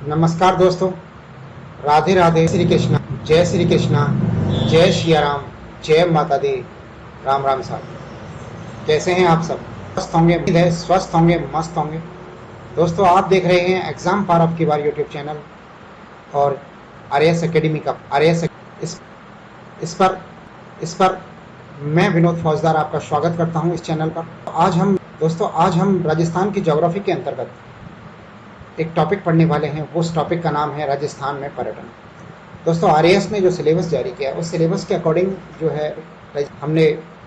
नमस्कार दोस्तों, राधे राधे, श्री कृष्णा, जय सिया राम, जय माता दी, राम राम साहब। कैसे हैं आप सब? स्वस्थ होंगे, उम्मीद है स्वस्थ होंगे, मस्त होंगे। दोस्तों, आप देख रहे हैं एग्जाम पार आपकी बार यूट्यूब चैनल और आर एस अकेडमी का इस इस पर इस पर मैं विनोद फौजदार आपका स्वागत करता हूं इस चैनल पर। आज हम राजस्थान की ज्योग्राफी के अंतर्गत एक टॉपिक पढ़ने वाले हैं। उस टॉपिक का नाम है राजस्थान में पर्यटन। दोस्तों, आरएएस ने जो सिलेबस जारी किया उस सिलेबस के अकॉर्डिंग जो है हमने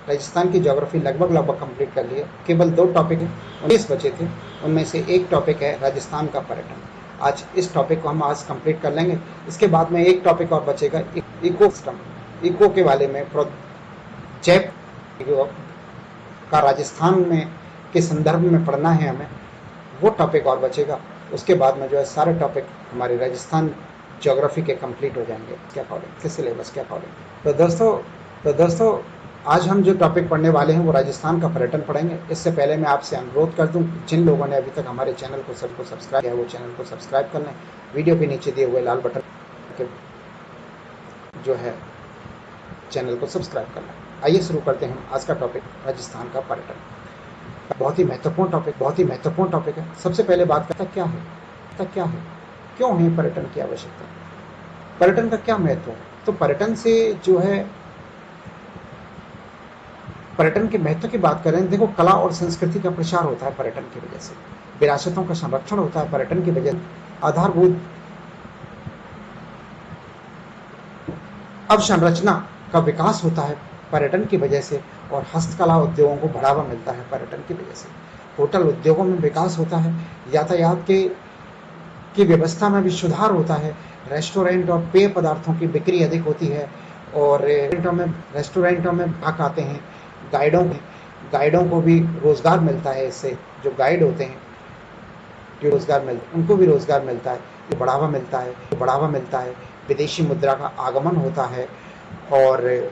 राजस्थान की ज्योग्राफी लगभग कंप्लीट कर ली है। केवल 2 टॉपिक 19 बचे थे, उनमें से एक टॉपिक है राजस्थान का पर्यटन। आज इस टॉपिक को हम आज कंप्लीट कर लेंगे। इसके बाद में एक टॉपिक और बचेगा, इको सिस्टम। इको के बारे में जैव का राजस्थान में के संदर्भ में पढ़ना है हमें, वो टॉपिक और बचेगा। उसके बाद में जो है सारे टॉपिक हमारे राजस्थान ज्योग्राफी के कंप्लीट हो जाएंगे के अकॉर्डिंग, के सिलेबस के अकॉर्डिंग। तो दोस्तों आज हम जो टॉपिक पढ़ने वाले हैं वो राजस्थान का पर्यटन पढ़ेंगे। इससे पहले मैं आपसे अनुरोध कर दूं, जिन लोगों ने अभी तक हमारे चैनल को सब्सक्राइब किया है वो चैनल को सब्सक्राइब कर लें। वीडियो के नीचे दिए हुए लाल बटन के जो है चैनल को सब्सक्राइब कर लें। आइए शुरू करते हैं आज का टॉपिक, राजस्थान का पर्यटन। बहुत ही महत्वपूर्ण टॉपिक है। सबसे पहले बात करता क्या है, क्यों है पर्यटन की आवश्यकता, पर्यटन का क्या महत्व है। तो पर्यटन से जो है, पर्यटन के महत्व की बात करें, देखो, कला और संस्कृति का प्रचार होता है पर्यटन की वजह से, विरासतों का संरक्षण होता है पर्यटन की वजह से, आधारभूत अवसंरचना का विकास होता है पर्यटन की वजह से, और हस्तकला उद्योगों को बढ़ावा मिलता है पर्यटन की वजह से। होटल उद्योगों में विकास होता है, यातायात की व्यवस्था में भी सुधार होता है, रेस्टोरेंट और पेय पदार्थों की बिक्री अधिक होती है, और रेस्टोरेंटों में ग्राहक आते हैं, गाइडों को भी रोजगार मिलता है। इससे जो गाइड होते हैं उनको भी रोजगार मिलता है, बढ़ावा मिलता है। विदेशी मुद्रा का आगमन होता है, और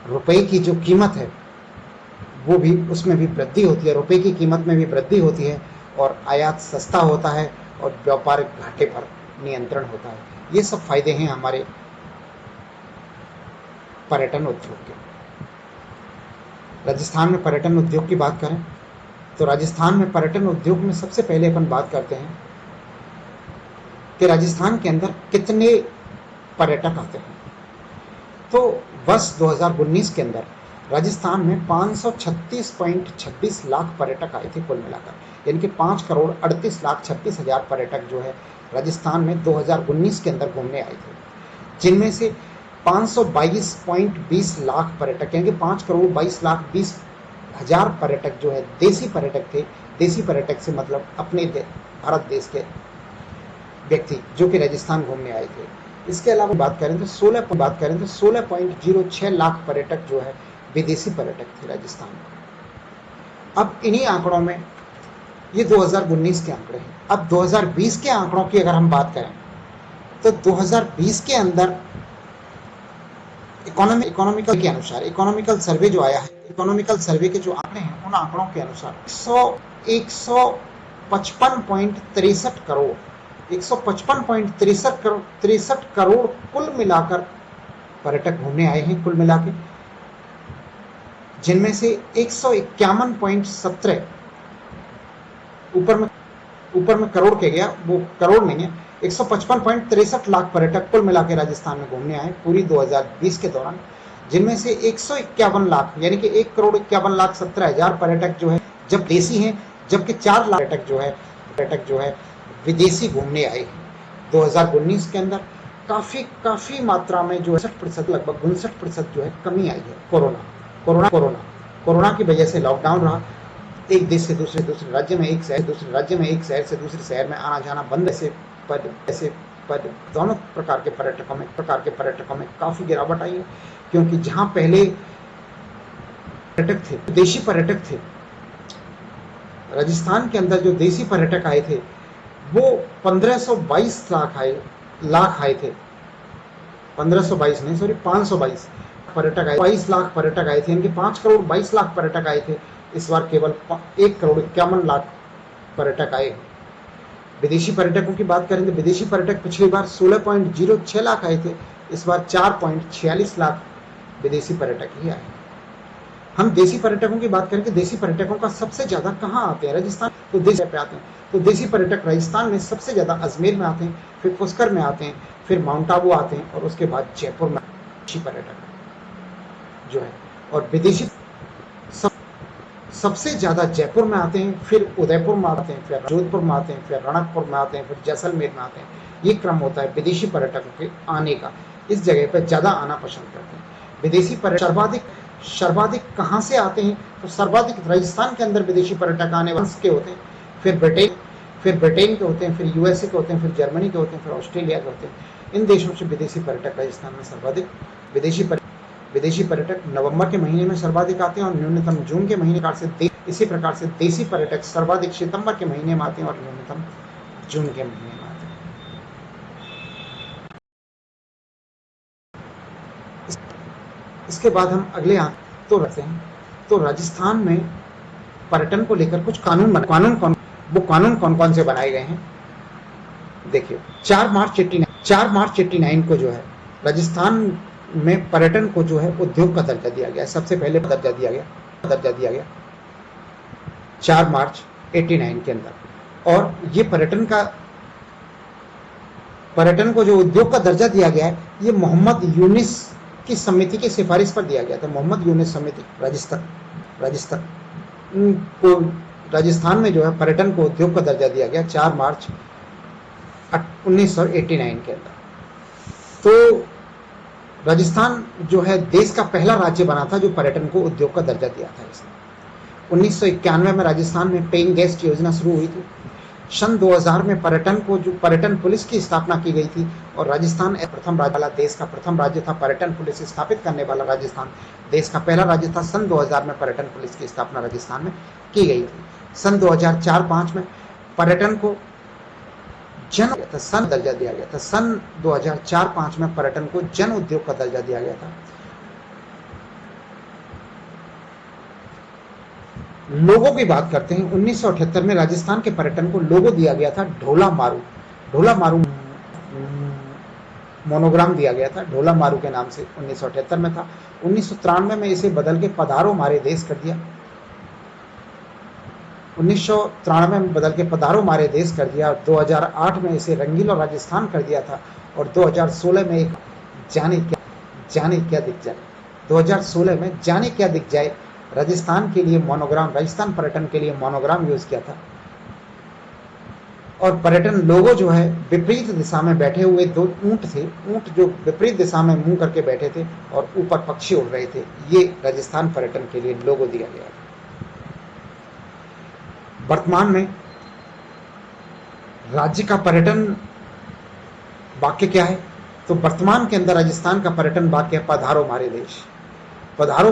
रुपए की जो कीमत है वो भी, उसमें भी वृद्धि होती है, रुपए की कीमत में भी वृद्धि होती है, और आयात सस्ता होता है, और व्यापारिक घाटे पर नियंत्रण होता है। ये सब फायदे हैं हमारे पर्यटन उद्योग के। राजस्थान में पर्यटन उद्योग की बात करें तो राजस्थान में पर्यटन उद्योग में सबसे पहले अपन बात करते हैं कि राजस्थान के अंदर कितने पर्यटक आते हैं। तो वर्ष 2019 के अंदर राजस्थान में 536.26 लाख पर्यटक आए थे कुल मिलाकर, यानी कि 5,38,36,000 पर्यटक जो है राजस्थान में 2019 के अंदर घूमने आए थे, जिनमें से 522.20 लाख पर्यटक, यानी कि 5,22,20,000 पर्यटक जो है देसी पर्यटक थे। देसी पर्यटक से मतलब अपने भारत देश के व्यक्ति जो कि राजस्थान घूमने आए थे। इसके अलावा बात करें तो 16.06 लाख पर्यटक जो है विदेशी पर्यटक थे राजस्थान में। अब इन्हीं आंकड़ों में, ये 2019 के आंकड़े हैं। अब 2020 के आंकड़ों की अगर हम बात करें तो 2020 के अंदर इकोनॉमिकल के अनुसार, इकोनॉमिकल सर्वे जो आया है, इकोनॉमिकल सर्वे के जो आंकड़े हैं उन आंकड़ों के अनुसार 155.63 करोड़ 155.63 करोड़ कुल मिलाकर पर्यटक घूमने आए हैं कुल मिला के, जिनमें से 151.17 ऊपर में करोड़ के गया, वो करोड़ नहीं है, 155.63 लाख पर्यटक कुल मिला के राजस्थान में घूमने आए पूरी 2020 के दौरान, जिनमें से 151 लाख यानी कि 1,51,17,000 पर्यटक जो है जब देसी हैं, जबकि 4 लाख पर्यटक जो है विदेशी घूमने आए हैं 2019 के अंदर। काफी मात्रा में जो 60%, लगभग 59% जो है कमी आई है। कोरोना की वजह से लॉकडाउन रहा, एक देश से दूसरे राज्य में, एक शहर से दूसरे शहर में आना जाना बंद। ऐसे दोनों प्रकार के पर्यटकों में काफी गिरावट आई है, क्योंकि जहां पहले पर्यटक थे, देशी पर्यटक थे, राजस्थान के अंदर जो देशी पर्यटक आए थे वो 1522 लाख आए थे। 522 पर्यटक आए, 22 लाख पर्यटक आए थे, यानी कि 5,22,00,000 पर्यटक आए थे। इस बार केवल 1,51,00,000 पर्यटक आए। विदेशी पर्यटकों की बात करें तो विदेशी पर्यटक पिछली बार 16.06 लाख आए थे, इस बार 4.46 लाख विदेशी पर्यटक ही आए। हम देसी पर्यटकों की बात करें तो देसी पर्यटकों का सबसे ज्यादा कहाँ आते हैं? राजस्थान। तो देसी पे आते हैं, तो देसी पर्यटक राजस्थान में सबसे ज्यादा अजमेर में आते हैं, फिर पुष्कर में आते हैं, फिर माउंट आबू आते हैं, और उसके बाद जयपुर में देशी पर्यटक जो है। और विदेशी सब सबसे ज्यादा जयपुर में आते हैं, फिर उदयपुर में आते हैं, फिर जोधपुर में आते हैं, फिर रणकपुर में आते हैं, फिर जैसलमेर में आते हैं। ये क्रम होता है विदेशी पर्यटकों के आने का। इस जगह पर ज्यादा आना पसंद करते हैं विदेशी पर्यटक। सर्वाधिक कहाँ से आते हैं? तो सर्वाधिक राजस्थान के अंदर विदेशी पर्यटक आने वाले के होते हैं, फिर ब्रिटेन के होते हैं, फिर यूएसए के होते हैं, फिर जर्मनी के होते हैं, फिर ऑस्ट्रेलिया के होते हैं। इन देशों से विदेशी पर्यटक राजस्थान में सर्वाधिक विदेशी पर्यटक नवंबर के महीने में सर्वाधिक आते हैं और न्यूनतम जून के महीने से। इसी प्रकार से देसी पर्यटक सर्वाधिक सितंबर के महीने में आते हैं और न्यूनतम जून के महीने में आते हैं। इसके बाद हम अगले तो रखते हैं। तो राजस्थान में पर्यटन को लेकर कुछ कानून कौन कौन से बनाए गए हैं? देखिए, 4 मार्च 89 को जो है राजस्थान में पर्यटन को जो है उद्योग का दर्जा दिया गया। सबसे पहले दर्जा दिया गया 4 मार्च 89 के अंदर। और ये पर्यटन को जो उद्योग का दर्जा दिया गया है, ये मोहम्मद यूनिस की समिति की सिफारिश पर दिया गया था। मोहम्मद यूनिस समिति राजस्थान में जो है पर्यटन को उद्योग का दर्जा दिया गया 4 मार्च 1989 के अंदर। तो राजस्थान जो है देश का पहला राज्य बना था जो पर्यटन को उद्योग का दर्जा दिया था इसने। 1991 में राजस्थान में पेइंग गेस्ट योजना शुरू हुई थी। सन 2000 में पर्यटन पुलिस की स्थापना की गई थी और राजस्थान देश का प्रथम राज्य था पर्यटन पुलिस स्थापित करने वाला। राजस्थान देश का पहला राज्य था। सन 2000 में पर्यटन पुलिस की स्थापना राजस्थान में की गई थी। सन 2004-05 में पर्यटन को सन दर्जा दिया गया था। सन 2004-05 में पर्यटन को जन उद्योग का दर्जा दिया गया था। लोगों की बात करते हैं। 1978 में राजस्थान के पर्यटन को लोगो दिया गया था ढोला मारू मोनोग्राम दिया गया था। ढोला मारू के नाम से 1978 में था। 1993 में इसे बदल के पधारो मारे देश कर दिया। 1993 में बदल के पधारो मारे देश कर दिया। 2008 में इसे रंगीला राजस्थान कर दिया था। और 2016 में एक जाने क्या दिख जाए 2016 में जाने क्या दिख जाए राजस्थान पर्यटन के लिए मोनोग्राम यूज किया था। और पर्यटन लोगो जो है विपरीत दिशा में बैठे हुए 2 ऊंट थे। ऊंट जो विपरीत दिशा में मुंह करके बैठे थे और ऊपर पक्षी उड़ रहे थे। ये राजस्थान पर्यटन के लिए लोगो दिया गया था। वर्तमान में राज्य का पर्यटन वाक्य क्या है? तो वर्तमान के अंदर राजस्थान का पर्यटन वाक्य है पधारो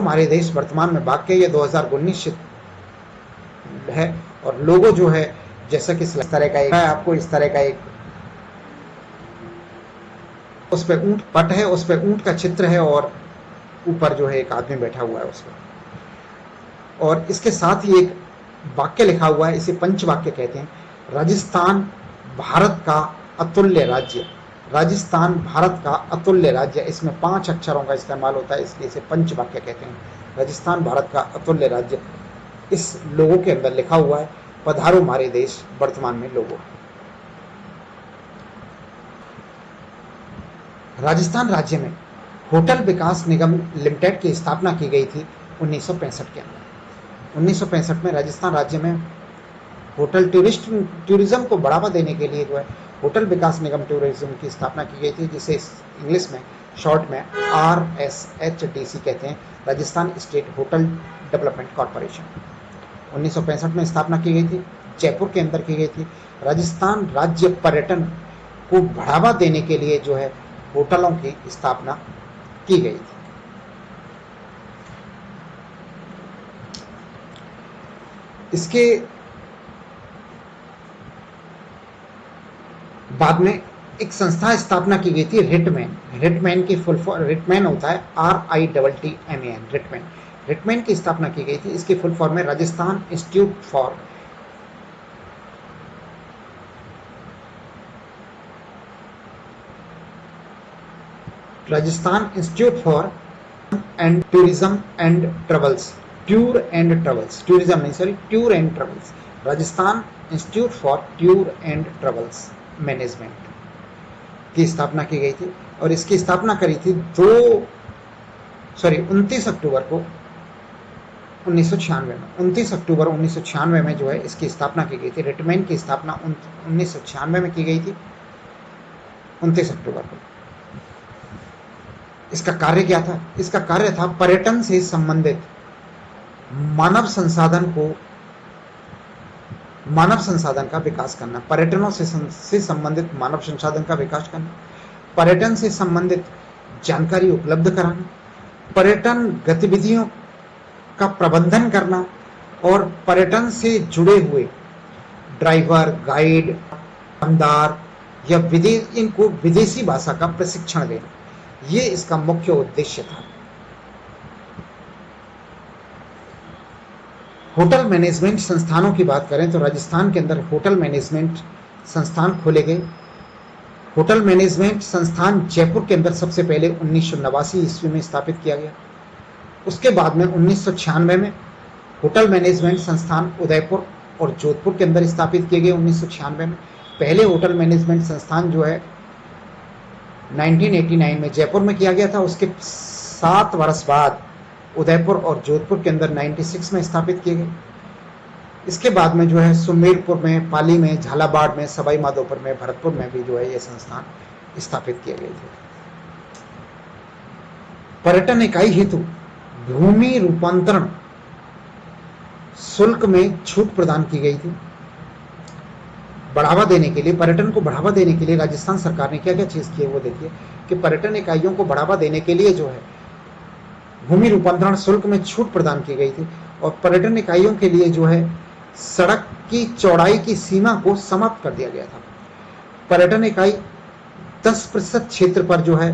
मारे देश। वर्तमान में वाक्य ये 2019 है। और लोगो जो है जैसा कि इस तरह का आपको इस तरह का एक उस पे ऊंट पट है, उस पे ऊंट का चित्र है और ऊपर जो है एक आदमी बैठा हुआ है उस पर। और इसके साथ ही एक वाक्य लिखा हुआ है, इसे पंचवाक्य कहते हैं। राजस्थान भारत का अतुल्य राज्य। इसमें 5 अक्षरों का इस्तेमाल होता है, इसलिए इसे पंचवाक्य कहते हैं। राजस्थान भारत का अतुल्य राज्य। इस लोगों के अंदर लिखा हुआ है पधारो मारे देश। वर्तमान में लोगो। राजस्थान राज्य में होटल विकास निगम लिमिटेड की स्थापना की गई थी 1965 के अंदर। 1965 में राजस्थान राज्य में होटल टूरिज्म को बढ़ावा देने के लिए जो है होटल विकास निगम टूरिज्म की स्थापना की गई थी, जिसे इंग्लिश में शॉर्ट में RSHDC कहते हैं, Rajasthan state hotel development corporation. 1965 में स्थापना की गई थी, जयपुर के अंदर की गई थी। राजस्थान राज्य पर्यटन को बढ़ावा देने के लिए जो है होटलों की स्थापना की गई थी। इसके बाद में एक संस्था स्थापना की गई थी रिटमैन की फुल फॉर्म रिटमैन होता है RITTMAN रिटमैन की स्थापना की गई थी। इसकी फुल फॉर्म है Rajasthan institute for Rajasthan institute for and tourism and travels, tour and travels, tourism नहीं sorry, tour and travels, Rajasthan institute for tour and travels management की स्थापना की गई थी। और इसकी स्थापना करी थी 29 अक्टूबर को 1996 में, 29 अक्टूबर 1996 में जो है इसकी स्थापना की गई थी। रेटमैन की स्थापना 1996 में की गई थी, 29 अक्टूबर को। इसका कार्य क्या था? इसका कार्य था पर्यटन से संबंधित मानव संसाधन का विकास करना, पर्यटनों से संबंधित मानव संसाधन का विकास करना, पर्यटन से संबंधित जानकारी उपलब्ध कराना, पर्यटन गतिविधियों का प्रबंधन करना और पर्यटन से जुड़े हुए ड्राइवर, गाइड, दुकानदार या इनको विदेशी भाषा का प्रशिक्षण देना, ये इसका मुख्य उद्देश्य था। होटल मैनेजमेंट संस्थानों की बात करें तो राजस्थान के अंदर होटल मैनेजमेंट संस्थान खोले गए। होटल मैनेजमेंट संस्थान जयपुर के अंदर सबसे पहले 1989 ईस्वी में स्थापित किया गया। उसके बाद में 1996 में होटल मैनेजमेंट संस्थान उदयपुर और जोधपुर के अंदर स्थापित किए गए। 1996 में पहले होटल मैनेजमेंट संस्थान जो है 1989 में जयपुर में किया गया था। उसके 7 वर्ष बाद उदयपुर और जोधपुर के अंदर 96 में स्थापित किए गए। इसके बाद में जो है सुमेरपुर में, पाली में, झालावाड़ में, सवाई माधोपुर में, भरतपुर में भी जो है ये संस्थान स्थापित किए गए थे। पर्यटन इकाई हेतु भूमि रूपांतरण शुल्क में छूट प्रदान की गई थी। बढ़ावा देने के लिए, पर्यटन को बढ़ावा देने के लिए राजस्थान सरकार ने क्या क्या चीज की है वो देखिए कि पर्यटन इकाइयों को बढ़ावा देने के लिए जो है भूमि रूपांतरण शुल्क में छूट प्रदान की गई थी। और पर्यटन इकाइयों के लिए जो है सड़क की चौड़ाई की सीमा को समाप्त कर दिया गया था। पर्यटन इकाई 10% क्षेत्र पर जो है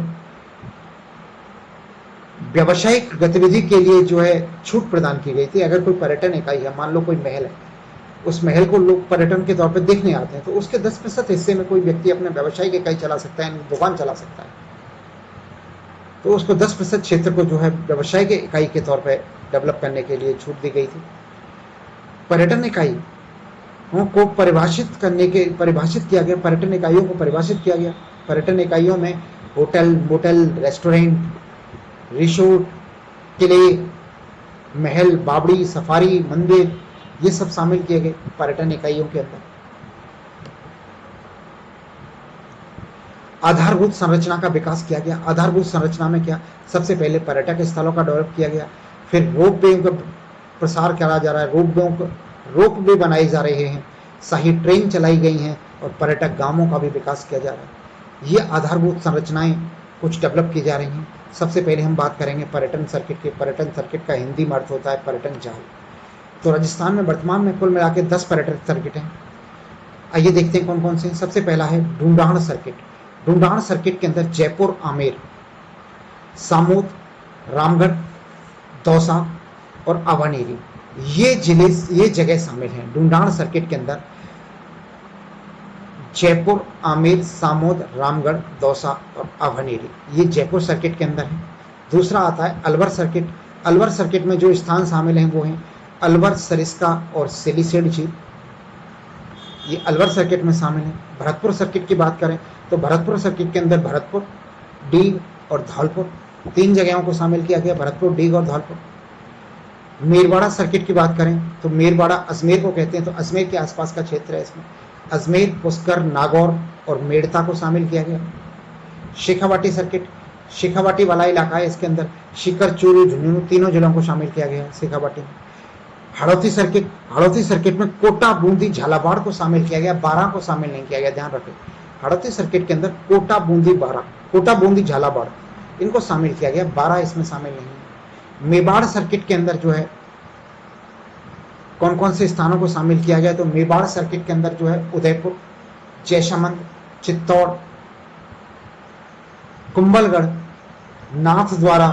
व्यावसायिक गतिविधि के लिए जो है छूट प्रदान की गई थी। अगर कोई पर्यटन इकाई है, मान लो कोई महल है, उस महल को लोग पर्यटन के तौर पर देखने आते हैं, तो उसके 10% हिस्से में कोई व्यक्ति अपने व्यावसायिक इकाई चला सकता है, दुकान चला सकता है, तो उसको 10% क्षेत्र को जो है व्यवसायिक इकाई के तौर पर डेवलप करने के लिए छूट दी गई थी। पर्यटन इकाई को परिभाषित किया गया, पर्यटन इकाइयों को परिभाषित किया गया। पर्यटन इकाइयों में होटल, मोटल, रेस्टोरेंट, रिसोर्ट, किले, महल, बावड़ी, सफारी, मंदिर, ये सब शामिल किए गए पर्यटन इकाइयों के अंदर। आधारभूत संरचना का विकास किया गया। आधारभूत संरचना में क्या, सबसे पहले पर्यटक स्थलों का डेवलप किया गया, फिर रोप वे का प्रसार करा जा रहा है, रोप वे बनाए जा रहे हैं, शाही ट्रेन चलाई गई हैं और पर्यटक गांवों का भी विकास किया जा रहा है। ये आधारभूत संरचनाएं कुछ डेवलप की जा रही हैं। सबसे पहले हम बात करेंगे पर्यटन सर्किट की। पर्यटन सर्किट का हिंदी में अर्थ होता है पर्यटन जाल। तो राजस्थान में वर्तमान में कुल मिला के 10 पर्यटन सर्किट हैं। आइए देखते हैं कौन कौन से हैं। सबसे पहला है ढूंढाण सर्किट। ढूंढाण सर्किट के अंदर जयपुर, आमेर, सामोद, रामगढ़, दौसा और अवानेरी, ये जगह शामिल हैं। ढूंढाण सर्किट के अंदर जयपुर, आमेर, सामोद, रामगढ़, दौसा और अवानेरी, ये जयपुर सर्किट के अंदर है। दूसरा आता है अलवर सर्किट। अलवर सर्किट में जो स्थान शामिल हैं वो हैं अलवर, सरिस्का और सेलिसेड झील, ये अलवर सर्किट में शामिल है। भरतपुर सर्किट की बात करें तो भरतपुर सर्किट के अंदर भरतपुर, डीग और धौलपुर, 3 जगहों को शामिल किया गया, भरतपुर, डीग और धौलपुर। मेरवाड़ा सर्किट की बात करें तो मेरवाड़ा अजमेर को कहते हैं, तो अजमेर के आसपास का क्षेत्र है। इसमें अजमेर, पुष्कर, नागौर और मेड़ता को शामिल किया गया। शेखावाटी सर्किट, शेखावाटी वाला इलाका है, इसके अंदर शिकर, चूरू, झुंझुनू तीनों जिलों को शामिल किया गया है शेखावाटी में। हड़ौती सर्किट, हड़ौती सर्किट में कोटा, बूंदी, झालावाड़ को शामिल किया गया, बारां को शामिल नहीं किया गया, ध्यान रखें। हड़ौती सर्किट के अंदर कोटा, बूंदी, बारां, कोटा, बूंदी, झालावाड़ इनको शामिल किया गया, बारां इसमें शामिल नहीं है। मेवाड़ सर्किट के अंदर जो है कौन कौन से स्थानों को शामिल किया गया, तो मेवाड़ सर्किट के अंदर जो है उदयपुर, जैसलमेर, चित्तौड़, कुंभलगढ़, नाथद्वारा,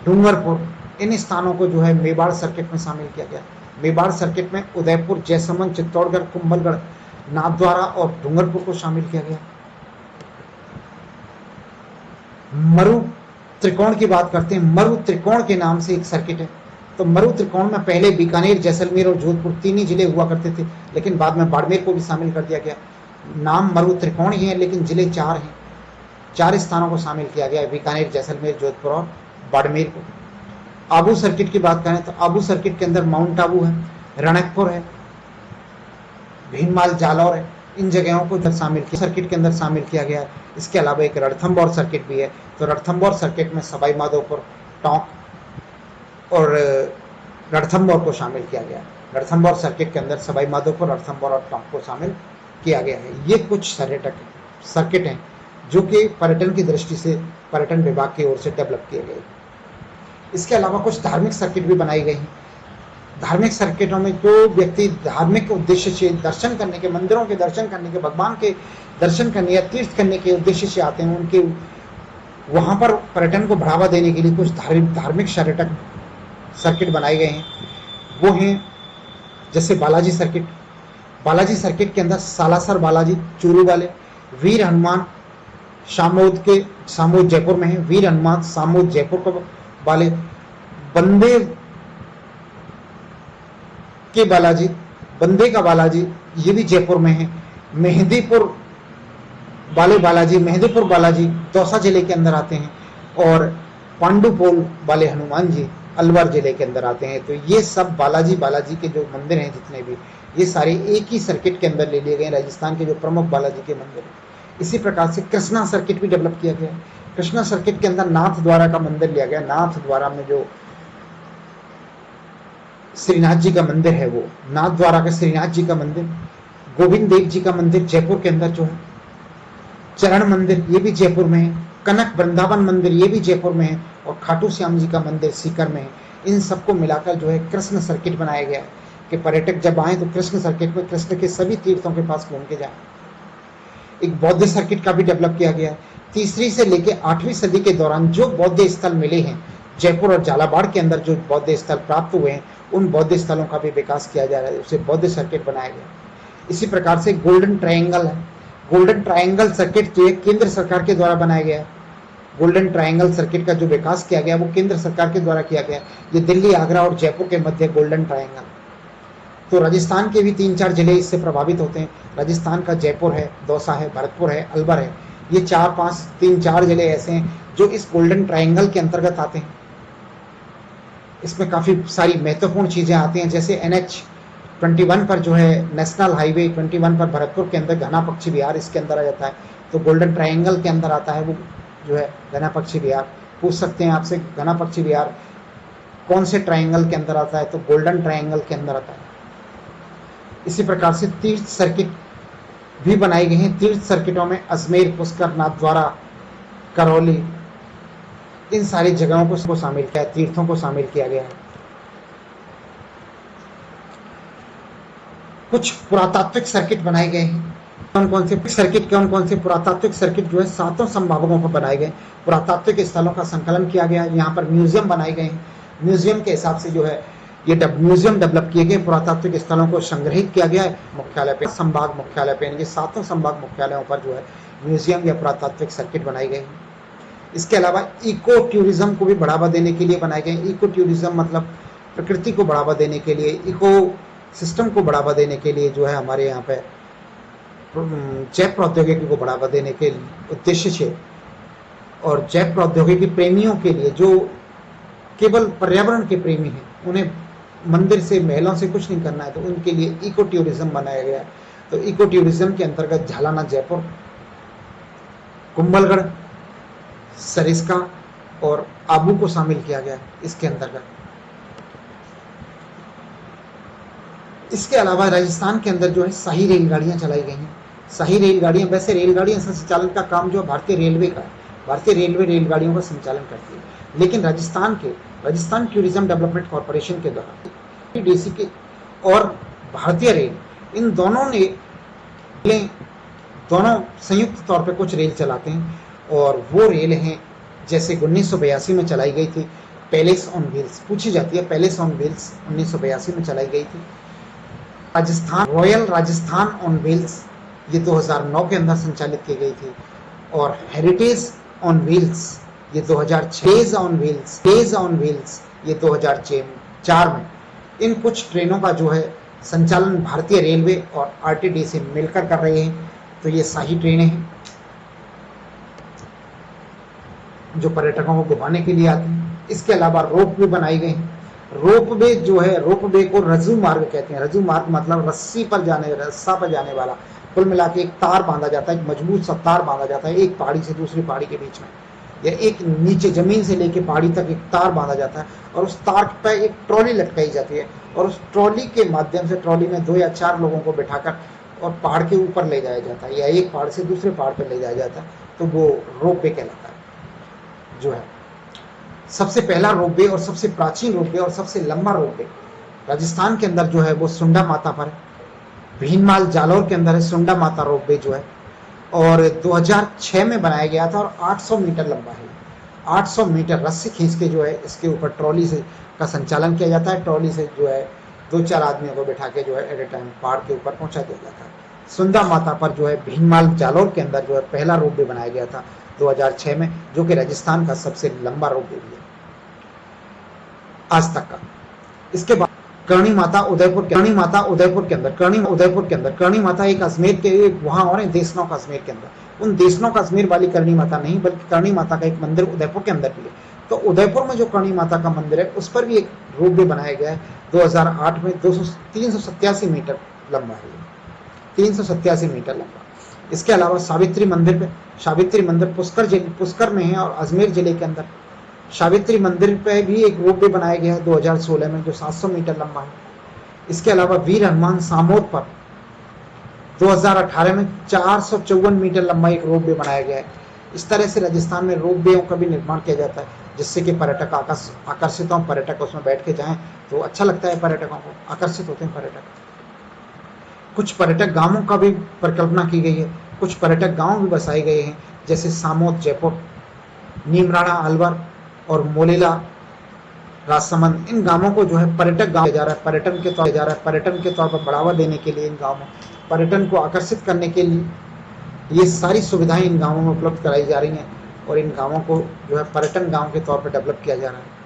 डूंगरपुर, इन स्थानों को जो है मेवाड़ सर्किट में शामिल किया गया। मेवाड़ सर्किट में उदयपुर, जैसलमेर, चित्तौड़गढ़, कुंभलगढ़, नाथद्वारा और डूंगरपुर को शामिल किया गया। मरु त्रिकोण की बात करते हैं, मरु त्रिकोण के नाम से एक सर्किट है। तो मरु त्रिकोण में पहले बीकानेर, जैसलमेर और जोधपुर तीन ही जिले हुआ करते थे, लेकिन बाद में बाड़मेर को भी शामिल कर दिया गया। नाम मरु त्रिकोण ही है, लेकिन जिले 4 हैं। 4 स्थानों को शामिल किया गया है, बीकानेर, जैसलमेर, जोधपुर और बाड़मेर को। आबू सर्किट की बात करें तो आबू सर्किट के अंदर माउंट आबू है, रणकपुर है, भीनमाल, जालौर है, इन जगहों को शामिल किया, सर्किट के अंदर शामिल किया गया है। इसके अलावा एक रणथंभौर सर्किट भी है। तो रणथंभौर सर्किट में सवाई माधोपुर, टोंक और रणथंभौर को शामिल किया गया है। रणथंभौर सर्किट के अंदर सवाई माधोपुर, रणथंभौर और टोंक को शामिल किया गया है। ये कुछ सर्किट हैं जो कि पर्यटन की दृष्टि से पर्यटन विभाग की ओर से डेवलप किए गए। इसके अलावा कुछ धार्मिक सर्किट भी बनाई गई हैं। धार्मिक सर्किटों में जो व्यक्ति धार्मिक उद्देश्य से दर्शन करने के, मंदिरों के दर्शन करने के, भगवान के दर्शन करने या तीर्थ करने के उद्देश्य से आते हैं, उनके वहाँ पर पर्यटन को बढ़ावा देने के लिए कुछ धार्मिक सर्किट बनाए गए हैं। वो हैं जैसे बालाजी सर्किट। बालाजी सर्किट के अंदर सालासर बालाजी, चूरू वाले, वीर हनुमान सामोद जयपुर में है, वीर हनुमान सामोद जयपुर को वाले, बंदे के बालाजी, बंदे का बालाजी, ये भी जयपुर में है। मेहंदीपुर वाले बालाजी, मेहंदीपुर बालाजी दौसा जिले के अंदर आते हैं। और पांडुपोल वाले हनुमान जी अलवर जिले के अंदर आते हैं। तो ये सब बालाजी के जो मंदिर हैं जितने भी, ये सारे एक ही सर्किट के अंदर ले लिए गए, राजस्थान के जो प्रमुख बालाजी के मंदिर हैं। इसी प्रकार से कृष्णा सर्किट भी डेवलप किया गया। कृष्णा सर्किट के अंदर नाथ द्वारा का मंदिर लिया गया। नाथ द्वारा में जो श्रीनाथ जी का मंदिर है, वो नाथ द्वारा का श्रीनाथ जी का मंदिर, गोविंद देव जी का मंदिर जयपुर के अंदर जो है, चरण मंदिर ये भी जयपुर में है, कनक वृंदावन मंदिर ये भी जयपुर में है, और खाटू श्याम जी का मंदिर सीकर में है। इन सबको मिलाकर जो है कृष्ण सर्किट बनाया गया है कि पर्यटक जब आए तो कृष्ण सर्किट में कृष्ण के सभी तीर्थों के पास घूम के जाए। एक बौद्ध सर्किट का भी डेवलप किया गया है। 3वीं से लेकर 8वीं सदी के दौरान जो बौद्ध स्थल मिले हैं, जयपुर और झालावाड़ के अंदर जो बौद्ध स्थल प्राप्त हुए हैं, उन बौद्ध स्थलों का भी विकास किया जा रहा है, उसे बौद्ध सर्किट बनाया गया। इसी प्रकार से गोल्डन ट्रायंगल है। गोल्डन ट्रायंगल सर्किट जो है केंद्र सरकार के द्वारा बनाया गया है। गोल्डन ट्रायंगल सर्किट का जो विकास किया गया वो केंद्र सरकार के द्वारा किया गया। ये दिल्ली, आगरा और जयपुर के मध्य गोल्डन ट्रायंगल। तो राजस्थान के भी 3-4 जिले इससे प्रभावित होते हैं। राजस्थान का जयपुर है, दौसा है, भरतपुर है, अलवर है। ये 3-4 जिले ऐसे हैं जो इस गोल्डन ट्रायंगल के अंतर्गत आते हैं। इसमें काफ़ी सारी महत्वपूर्ण चीज़ें आती हैं, जैसे NH-21 पर जो है नेशनल हाईवे 21 पर भरतपुर के अंदर घना पक्षी विहार इसके अंदर आ जाता है। तो गोल्डन ट्रायंगल के अंदर आता है वो जो है घना पक्षी विहार। पूछ सकते हैं आपसे घना पक्षी विहार कौन से ट्रायंगल के अंदर आता है, तो गोल्डन ट्रायंगल के अंदर आता है। इसी प्रकार से तीर्थ सर्किट भी बनाए गए हैं। तीर्थ सर्किटों में अजमेर, पुष्कर, नाथद्वारा, करौली, इन सारी जगहों को शामिल किया, तीर्थों को शामिल किया गया है। कुछ पुरातात्विक सर्किट बनाए गए हैं। कौन से पुरातात्विक सर्किट जो है 7 संभागों पर बनाए गए। पुरातात्विक स्थलों का संकलन किया गया। यहाँ पर म्यूजियम बनाए गए हैं। म्यूजियम के हिसाब से जो है ये म्यूजियम डेवलप किए गए। पुरातात्विक स्थलों को संग्रहित किया गया है मुख्यालय पे, संभाग मुख्यालय पे, यानी 7 संभाग मुख्यालयों पर जो है म्यूजियम या पुरातात्विक सर्किट बनाए गए हैं। इसके अलावा इको टूरिज्म को भी बढ़ावा देने के लिए बनाए गए। इको टूरिज्म मतलब प्रकृति को बढ़ावा देने के लिए, इको सिस्टम को बढ़ावा देने के लिए जो है हमारे यहाँ पे जैव प्रौद्योगिकी को बढ़ावा देने के उद्देश्य से, और जैव प्रौद्योगिकी प्रेमियों के लिए जो केवल पर्यावरण के प्रेमी हैं, उन्हें मंदिर से, महलों से कुछ नहीं करना है, तो उनके लिए इको टूरिज्म बनाया गया। तो इको टूरिज्म के अंतर्गत झालाना जयपुर, कुंभलगढ़, सरिस्का और आबू को शामिल किया गया इसके अंतर्गत। इसके अलावा राजस्थान के अंदर जो है शाही रेलगाड़ियां चलाई गई हैं। शाही रेलगाड़ियां, वैसे रेलगाड़ियां संचालन का काम जो भारतीय रेलवे का है, भारतीय रेलवे रेलगाड़ियों का संचालन करती है, लेकिन राजस्थान टूरिज्म डेवलपमेंट कॉरपोरेशन के द्वारा डीसी के और भारतीय रेल, इन दोनों संयुक्त तौर पर कुछ रेल चलाते हैं। और वो रेल हैं जैसे 1982 में चलाई गई थी पैलेस ऑन व्हील्स, पूछी जाती है पैलेस ऑन व्हील्स 1982 में चलाई गई थी। रॉयल राजस्थान ऑन व्हील्स ये 2009 के अंदर संचालित की गई थी। और हेरिटेज ऑन व्हील्स ये 2006, डेज ऑन व्हील्स ये 2004 में। इन कुछ ट्रेनों का जो है संचालन भारतीय रेलवे और आरटीडीसी मिलकर कर रहे हैं। तो ये शाही ट्रेनें हैं जो पर्यटकों को घुमाने के लिए आती हैं। इसके अलावा रोप वे बनाई गई हैं। रोप वे जो है, रोप वे को रज्जू मार्ग कहते हैं। रज्जू मार्ग मतलब रस्सा पर जाने वाला। कुल मिला के एक तार बांधा जाता है, एक मजबूत सा तार बांधा जाता है एक पहाड़ी से दूसरी पहाड़ी के बीच में, या एक नीचे जमीन से लेके पहाड़ी तक एक तार बांधा जाता है और उस तार पर एक ट्रॉली लटकाई जाती है और उस ट्रॉली के माध्यम से ट्रॉली में 2 या 4 लोगों को बिठाकर और पहाड़ के ऊपर ले जाया जाता है या एक पहाड़ से दूसरे पहाड़ पर ले जाया जाता है। तो वो रोप वे कहलाता है जो है। सबसे पहला रोप वे और सबसे प्राचीन रोप वे और सबसे लंबा रोप वे राजस्थान के अंदर जो है वो सुंडा माता पर है। भीनमाल जालौर के अंदर है सुंडा माता रोप वे जो है, और 2006 में बनाया गया था और 800 मीटर लंबा है। 800 मीटर रस्सी खींच के जो है इसके ऊपर ट्रॉली से का संचालन किया जाता है। ट्रॉली से जो है 2-4 आदमियों को बिठा के जो है एट ए टाइम पहाड़ के ऊपर पहुंचा दिया जाता है। सुंडा माता पर जो है भीनमाल जालौर के अंदर जो है पहला रोप वे बनाया गया था 2006 में, जो कि राजस्थान का सबसे लंबा रोप वे भी है आज तक का। इसके बाद करणी माता उदयपुर के अंदर करणी माता एक अजमेर के वहां और देशनों का अजमेर के अंदर, उन देशनों का अजमेर वाली करणी माता नहीं बल्कि करणी माता का एक मंदिर उदयपुर के अंदर भी है। तो उदयपुर में जो करणी माता का मंदिर है उस पर भी एक रोप वे बनाया गया है 2008 में। 387 मीटर लंबा है, 387 मीटर लंबा। इसके अलावा सावित्री मंदिर पुष्कर में है और अजमेर जिले के अंदर सावित्री मंदिर पे भी एक रोप वे बनाया गया है 2016 में जो 700 मीटर लंबा है। इसके अलावा वीर हनुमान सामोद पर 2018 में 454 मीटर लंबा एक रोप वे बनाया गया है। इस तरह से राजस्थान में रोप वेओं का भी निर्माण किया जाता है जिससे कि पर्यटक आकर्षित हों, पर्यटक उसमें बैठ के जाएं तो अच्छा लगता है, पर्यटकों को आकर्षित होते हैं पर्यटक। कुछ पर्यटक गांवों का भी परिकल्पना की गई है, कुछ पर्यटक गांव भी बसाए गए हैं जैसे सामोद जयपुर, नीमराणा अलवर और मोलेला राजसमंद। इन गांवों को जो है पर्यटक गांव जा रहा है, पर्यटन के तौर पर बढ़ावा देने के लिए इन गांवों में पर्यटन को आकर्षित करने के लिए ये सारी सुविधाएं इन गांवों में उपलब्ध कराई जा रही हैं और इन गांवों को जो है पर्यटन गांव के तौर पर डेवलप किया जा रहा है।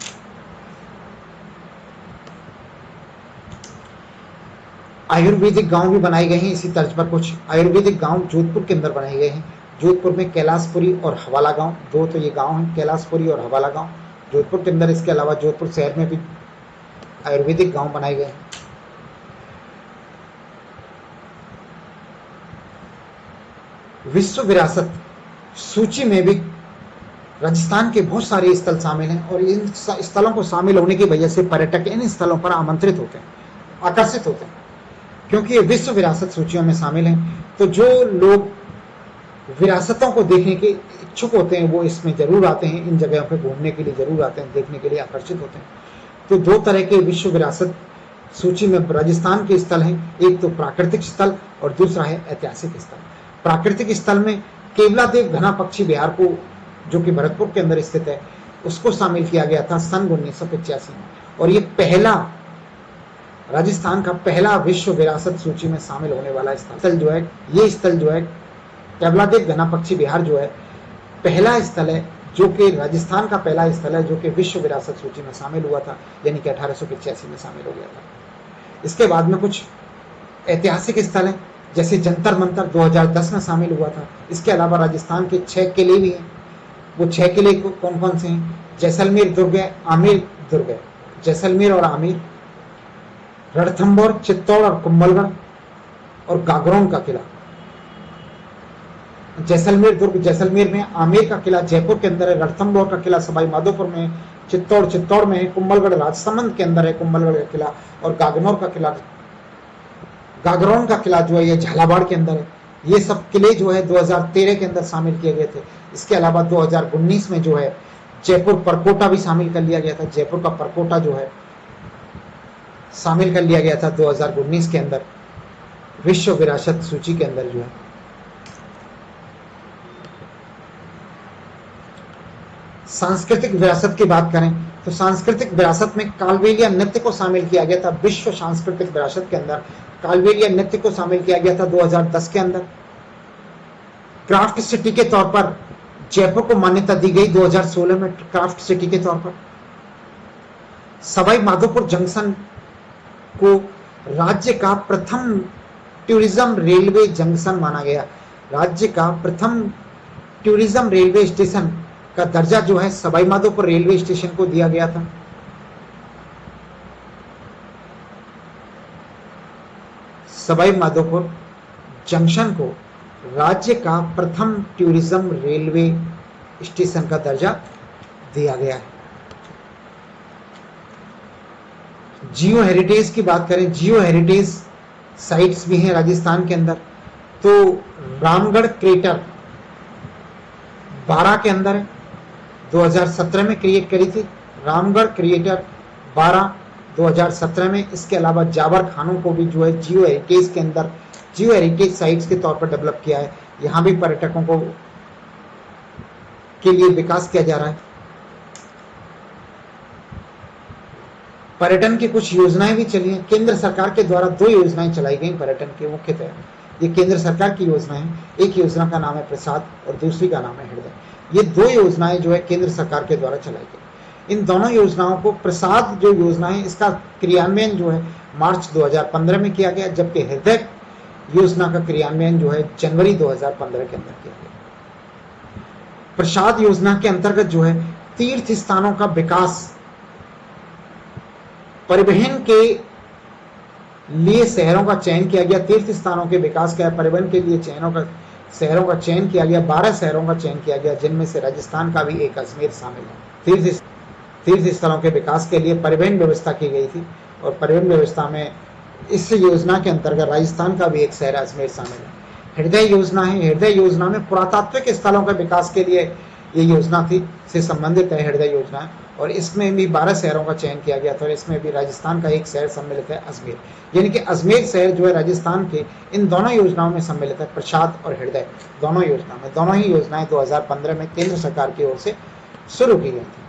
आयुर्वेदिक गांव भी बनाए गए हैं इसी तर्ज पर। कुछ आयुर्वेदिक गांव जोधपुर के अंदर बनाए गए हैं। जोधपुर में कैलाशपुरी और हवाला गांव, दो तो ये गांव हैं, कैलाशपुरी और हवाला गांव जोधपुर के अंदर। इसके अलावा जोधपुर शहर में भी आयुर्वेदिक गांव बनाए गए हैं। विश्व विरासत सूची में भी राजस्थान के बहुत सारे स्थल शामिल हैं और इन स्थलों को शामिल होने की वजह से पर्यटक इन स्थलों पर आमंत्रित होते हैं, आकर्षित होते हैं, क्योंकि ये विश्व विरासत सूचियों में शामिल हैं। तो जो लोग विरासतों को देखने के इच्छुक होते हैं वो इसमें जरूर आते हैं, इन जगहों पर घूमने के लिए जरूर आते हैं, देखने के लिए आकर्षित होते हैं। तो दो तरह के विश्व विरासत सूची में राजस्थान के स्थल हैं, एक तो प्राकृतिक स्थल और दूसरा है ऐतिहासिक स्थल। प्राकृतिक स्थल में केवलादेव घना पक्षी विहार को, जो कि भरतपुर के अंदर स्थित है, उसको शामिल किया गया था सन 1985 में और ये पहला राजस्थान का पहला विश्व विरासत सूची में शामिल होने वाला स्थल जो है, ये स्थल जो है केवलादेव घना पक्षी विहार जो है पहला स्थल है जो कि राजस्थान का पहला स्थल है जो कि विश्व विरासत सूची में शामिल हुआ था, यानी कि 1885 में शामिल हो गया था। इसके बाद में कुछ ऐतिहासिक स्थल हैं जैसे जंतर मंतर 2010 में शामिल हुआ था। इसके अलावा राजस्थान के 6 किले भी हैं। वो 6 किले कौन कौन से हैं? जैसलमेर दुर्ग है, आमेर दुर्ग है, जैसलमेर और आमेर, रणथंभौर, चित्तौड़ और कुंभलगढ़ और गागरोन का किला। जैसलमेर दुर्ग जैसलमेर में, आमेर का किला जयपुर के अंदर है, रणथंभौर का किला सवाई माधोपुर में, चित्तौड़ में है, कुंभलगढ़ राजसमंद के अंदर है कुंभलगढ़ का किला, और गागरोन का किला जो है ये झालावाड़ के अंदर है। ये सब किले जो है 2013 के अंदर शामिल किए गए थे। इसके अलावा 2019 में जो है जयपुर परकोटा भी शामिल कर लिया गया था। जयपुर का परकोटा जो है शामिल कर लिया गया था 2019 के अंदर विश्व विरासत सूची के अंदर जो है। सांस्कृतिक विरासत की बात करें तो सांस्कृतिक विरासत में कालबेलिया नृत्य को शामिल किया गया था। विश्व सांस्कृतिक विरासत के अंदर कालबेलिया नृत्य को शामिल किया गया था 2010 के अंदर। क्राफ्ट सिटी के तौर पर जयपुर को मान्यता दी गई 2016 में क्राफ्ट सिटी के तौर पर। सवाई माधोपुर जंक्शन को राज्य का प्रथम टूरिज्म रेलवे जंक्शन माना गया। राज्य का प्रथम टूरिज्म रेलवे स्टेशन का दर्जा जो है सवाई माधोपुर रेलवे स्टेशन को दिया गया था। सवाई माधोपुर जंक्शन को राज्य का प्रथम टूरिज्म रेलवे स्टेशन का दर्जा दिया गया है। जियो हेरिटेज की बात करें, जियो हेरिटेज साइट्स भी हैं राजस्थान के अंदर। तो रामगढ़ क्रेटर 12 के अंदर है, 2017 में क्रिएट करी थी रामगढ़ क्रिएटर 12 2017 में। इसके अलावा जावर खानों को भी जो है जियो हेरिटेज के अंदर, जियो हेरिटेज साइट्स के तौर पर डेवलप किया है। यहाँ भी पर्यटकों को के लिए विकास किया जा रहा है। पर्यटन की कुछ योजनाएं भी चली हैं। केंद्र सरकार के द्वारा 2 योजनाएं चलाई गई पर्यटन के मुख्यतः। ये केंद्र सरकार की योजना है। एक योजना का नाम है प्रसाद और दूसरी का नाम है हृदय। ये 2 योजनाएं जो है केंद्र सरकार के द्वारा चलाई गई। इन दोनों योजनाओं को, प्रसाद जो योजना है इसका क्रियान्वयन जो है मार्च 2015 में किया गया, जबकि हृदय योजना का क्रियान्वयन जो है जनवरी 2015 के अंदर किया गया। प्रसाद योजना के अंतर्गत जो है तीर्थ स्थानों का विकास, परिवहन के लिए शहरों का चयन किया गया। तीर्थ स्थानों के विकास का परिवहन के लिए शहरों का चयन किया गया। 12 शहरों का चयन किया गया, जिनमें से राजस्थान का भी एक अजमेर शामिल है। तीर्थ स्थलों के विकास के लिए परिवहन व्यवस्था की गई थी और परिवहन व्यवस्था में इस योजना के अंतर्गत राजस्थान का भी एक शहर अजमेर शामिल है। हृदय योजना है। हृदय योजना में पुरातात्विक स्थलों के विकास के लिए ये योजना थी से संबंधित है हृदय योजना, और इसमें भी 12 शहरों का चयन किया गया था और इसमें भी राजस्थान का एक शहर सम्मिलित है अजमेर। यानी कि अजमेर शहर जो है राजस्थान के इन दोनों योजनाओं में सम्मिलित है, प्रसाद और हृदय दोनों योजना में। दोनों ही योजनाएं 2015 में केंद्र सरकार की ओर से शुरू की गई थी।